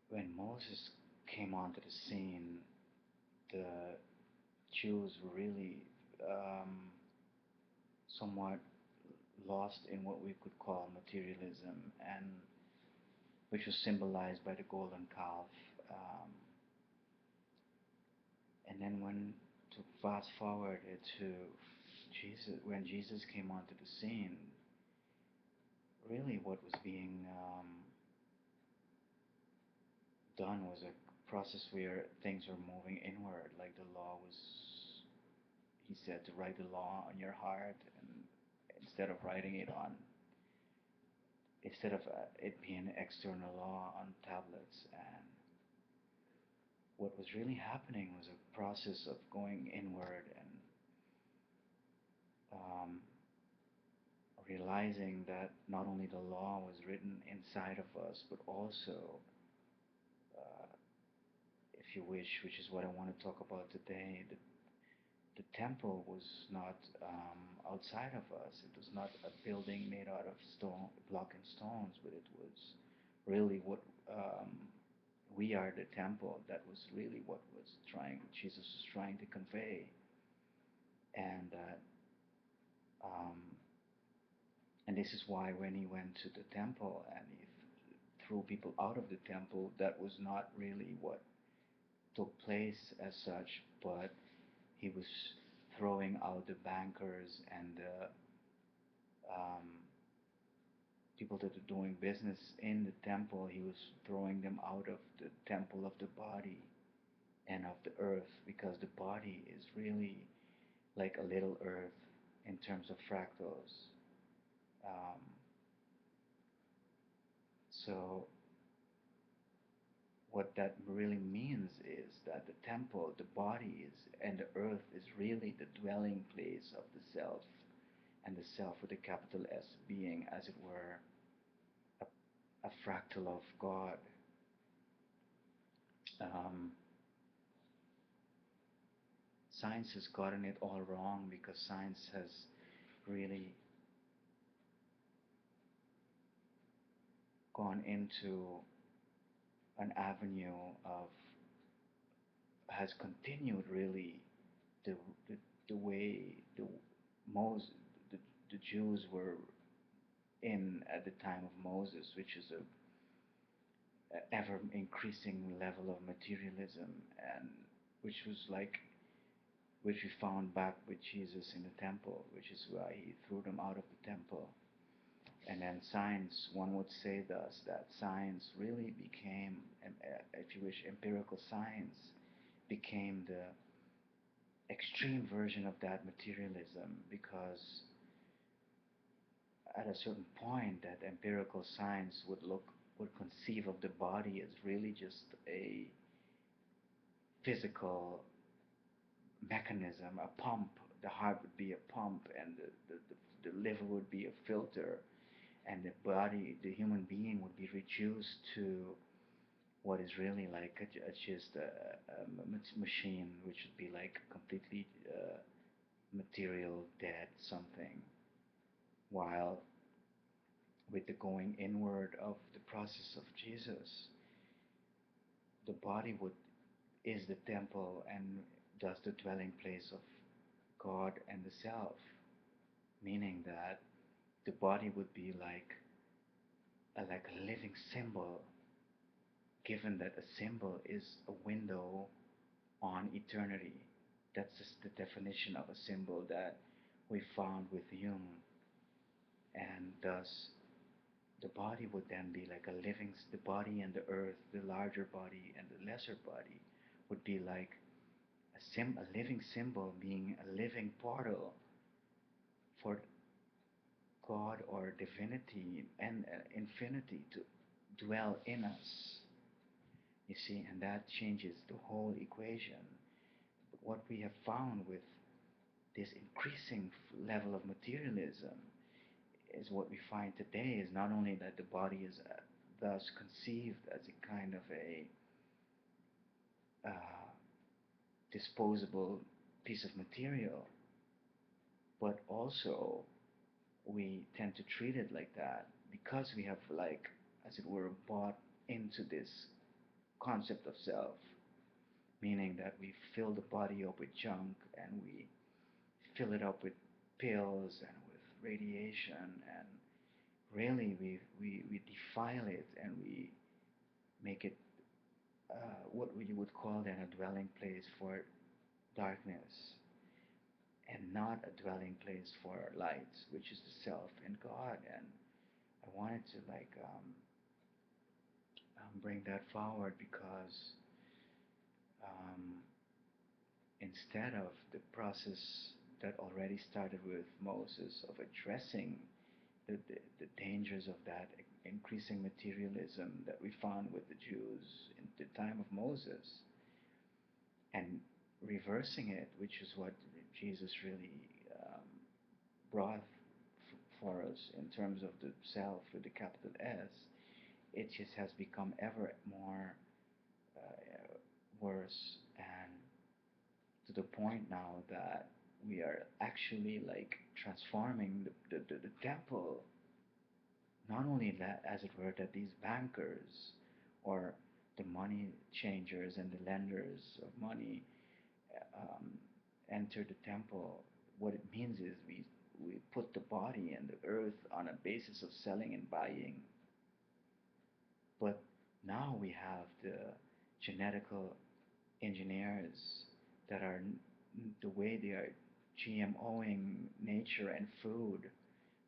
when Moses came onto the scene, the Jews were really um, somewhat lost in what we could call materialism, and which was symbolized by the golden calf. Um, and then when to fast forward it to Jesus, when Jesus came onto the scene, really what was being done was a process where things were moving inward, like the law was, he said, to write the law on your heart, and instead of writing it on, instead of it being an external law on tablets. And what was really happening was a process of going inward and um, realizing that not only the law was written inside of us, but also, uh, if you wish, which is what I want to talk about today, the temple was not outside of us. It was not a building made out of stone, block and stones, but it was really what we are the temple. That was really what was Jesus was trying to convey. And um, and this is why when he went to the temple and he threw people out of the temple, that was not really what took place as such, but he was throwing out the bankers and the people that are doing business in the temple. He was throwing them out of the temple of the body and of the earth, because the body is really like a little earth in terms of fractals. Um, so what that really means is that the temple, the body is, and the earth is really the dwelling place of the self, and the self with a capital S being, as it were, a fractal of God. Um, Science has gotten it all wrong, because science has really gone into an avenue of, has continued really the the, the way Moses, the, the Jews were in at the time of Moses, which is a ever increasing level of materialism, and which was like, which we found back with Jesus in the temple, which is why he threw them out of the temple. And then science, one would say thus, that science really became, if you wish, empirical science became the extreme version of that materialism, because at a certain point that empirical science would conceive of the body as really just a physical mechanism, a pump. The heart would be a pump, and the liver would be a filter, and the body, the human being, would be reduced to what is really like just a machine, which would be like completely material, dead something. While with the going inward of the process of Jesus, the body would is the temple and thus the dwelling place of God and the self, meaning that the body would be like a living symbol, given that a symbol is a window on eternity. That's just the definition of a symbol that we found with Jung. And thus, the body would then be like a living, the body and the earth, the larger body and the lesser body, would be like a living symbol, being a living portal for God or divinity and infinity to dwell in us. You see, and that changes the whole equation. But what we have found with this increasing level of materialism is what we find today is not only that the body is thus conceived as a kind of a disposable piece of material, but also we tend to treat it like that, because we have, like, as it were, bought into this concept of self, meaning that we fill the body up with junk and we fill it up with pills and with radiation, and really we defile it and we make it what you would call then a dwelling place for darkness, and not a dwelling place for light, which is the self in God. And I wanted to, like, bring that forward because um, instead of the process that already started with Moses of addressing the dangers of that increasing materialism that we found with the Jews in the time of Moses, and reversing it, which is what Jesus really um, brought for us in terms of the self with the capital S, it just has become ever more worse, and to the point now that we are actually, like, transforming the temple. Not only that, as it were, that these bankers or the money changers and the lenders of money um, enter the temple. What it means is we put the body and the earth on a basis of selling and buying. But now we have the genetical engineers that are the way they are GMOing nature and food.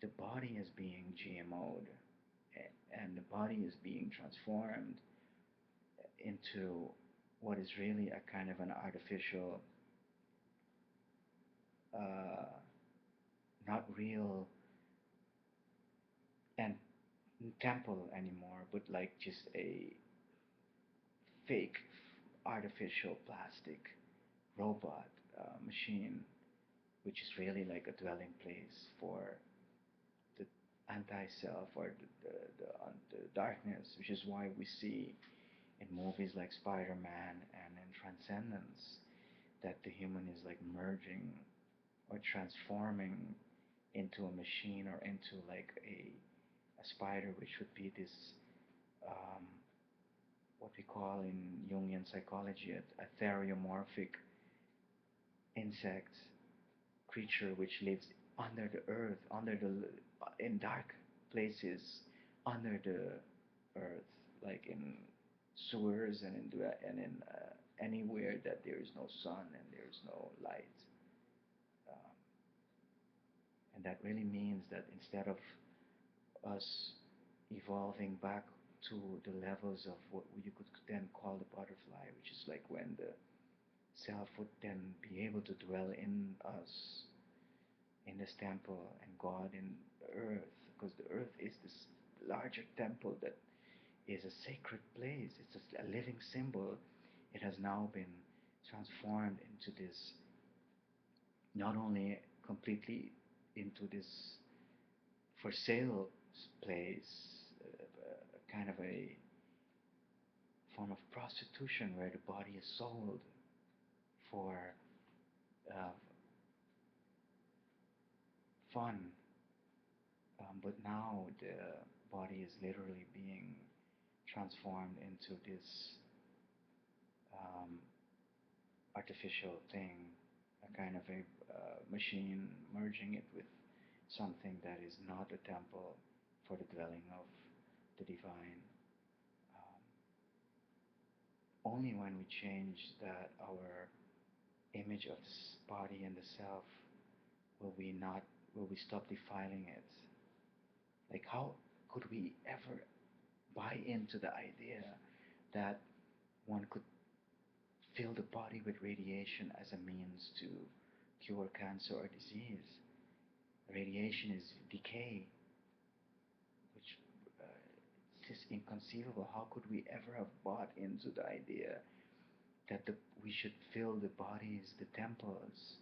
The body is being GMO'd, and the body is being transformed into what is really a kind of an artificial, uh, not real and temple anymore, but like just a fake artificial plastic robot machine, which is really like a dwelling place for the anti-self or the darkness, which is why we see in movies like Spider-Man and in Transcendence that the human is like merging or transforming into a machine or into like a spider, which would be this um, what we call in Jungian psychology a theriomorphic insect creature which lives under the earth, under the in dark places under the earth, like in sewers and in anywhere that there is no sun and there is no light. Um, and that really means that instead of us evolving back to the levels of what you could then call the butterfly, which is like when the self would then be able to dwell in us, in this temple, and God in the earth, because the earth is this larger temple that is a sacred place. It's a living symbol. It has now been transformed into this, not only completely into this for sale place, kind of a form of prostitution where the body is sold for uh, fun. But now the body is literally being transformed into this um, artificial thing, a kind of a machine, merging it with something that is not a temple for the dwelling of the divine. Um, Only when we change that our image of this body and the self will we stop defiling it. Like, how could we ever buy into the idea that one could fill the body with radiation as a means to cure cancer or disease? Radiation is decay, which it's just inconceivable. How could we ever have bought into the idea that we should fill the bodies, the temples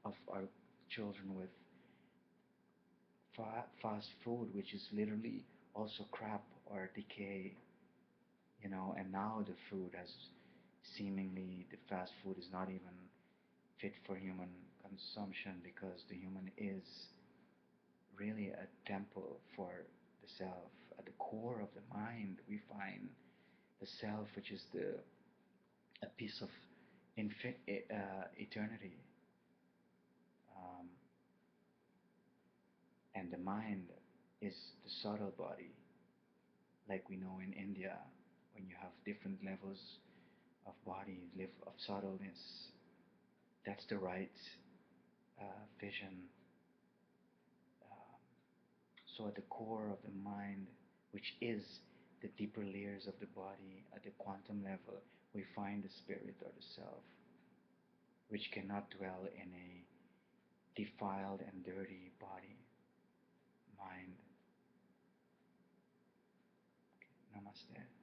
of our children with fast food, which is literally also crap or decay, and now the food has seemingly, the fast food is not even fit for human consumption because the human is really a temple for the self. At the core of the mind, we find the self, which is a piece of eternity. Um, and the mind is the subtle body, like we know in India, when you have different levels of body, of subtleness. That's the right vision. Um, so at the core of the mind, which is the deeper layers of the body, at the quantum level, we find the spirit or the self, which cannot dwell in a defiled and dirty body, mind. Namaste.